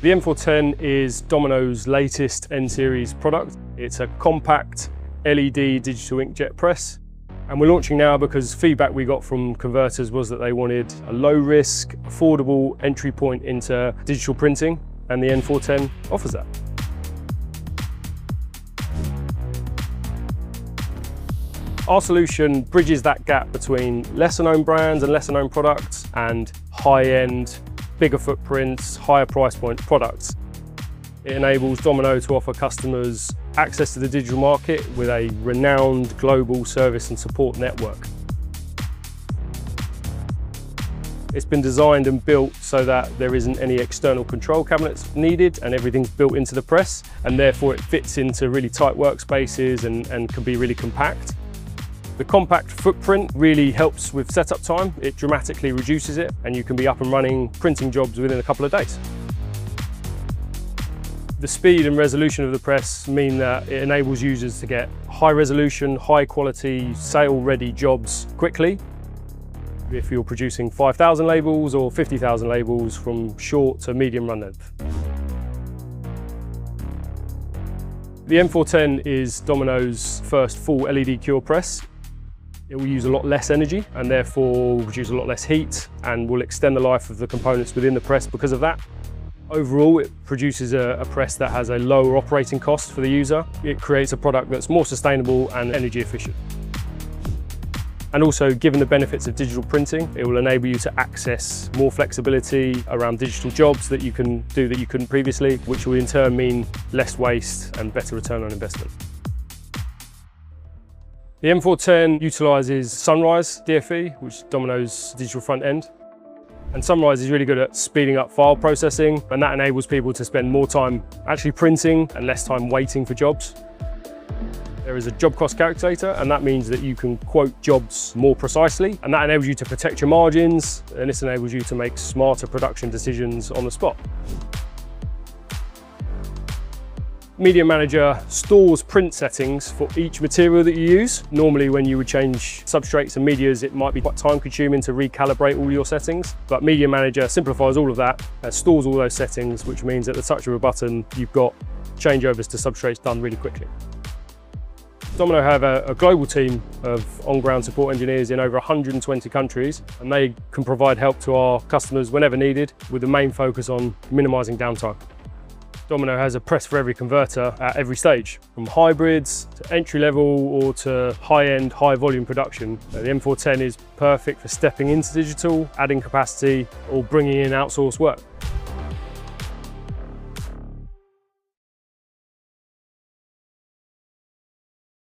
The N410 is Domino's latest N-Series product. It's a compact LED digital inkjet press. And we're launching now because feedback we got from converters was that they wanted a low-risk, affordable entry point into digital printing, and the N410 offers that. Our solution bridges that gap between lesser-known brands and lesser-known products and high-end, bigger footprints, higher price point products. It enables Domino to offer customers access to the digital market with a renowned global service and support network. It's been designed and built so that there isn't any external control cabinets needed, and everything's built into the press, and therefore it fits into really tight workspaces and can be really compact. The compact footprint really helps with setup time. It dramatically reduces it, and you can be up and running printing jobs within a couple of days. The speed and resolution of the press mean that it enables users to get high resolution, high quality, sale-ready jobs quickly. If you're producing 5,000 labels or 50,000 labels from short to medium run length. The N410 is Domino's first full LED cure press. It will use a lot less energy and therefore will produce a lot less heat and will extend the life of the components within the press because of that. Overall, it produces a press that has a lower operating cost for the user. It creates a product that's more sustainable and energy efficient. And also, given the benefits of digital printing, it will enable you to access more flexibility around digital jobs that you can do that you couldn't previously, which will in turn mean less waste and better return on investment. The N410 utilises Sunrise DFE, which is Domino's digital front end. And Sunrise is really good at speeding up file processing, and that enables people to spend more time actually printing and less time waiting for jobs. There is a job cost calculator, and that means that you can quote jobs more precisely, and that enables you to protect your margins, and this enables you to make smarter production decisions on the spot. Media Manager stores print settings for each material that you use. Normally when you would change substrates and medias, it might be quite time consuming to recalibrate all your settings, but Media Manager simplifies all of that and stores all those settings, which means at the touch of a button, you've got changeovers to substrates done really quickly. Domino have a global team of on-ground support engineers in over 120 countries, and they can provide help to our customers whenever needed, with the main focus on minimising downtime. Domino has a press for every converter at every stage, from hybrids to entry-level or to high-end, high-volume production. The M410 is perfect for stepping into digital, adding capacity, or bringing in outsourced work.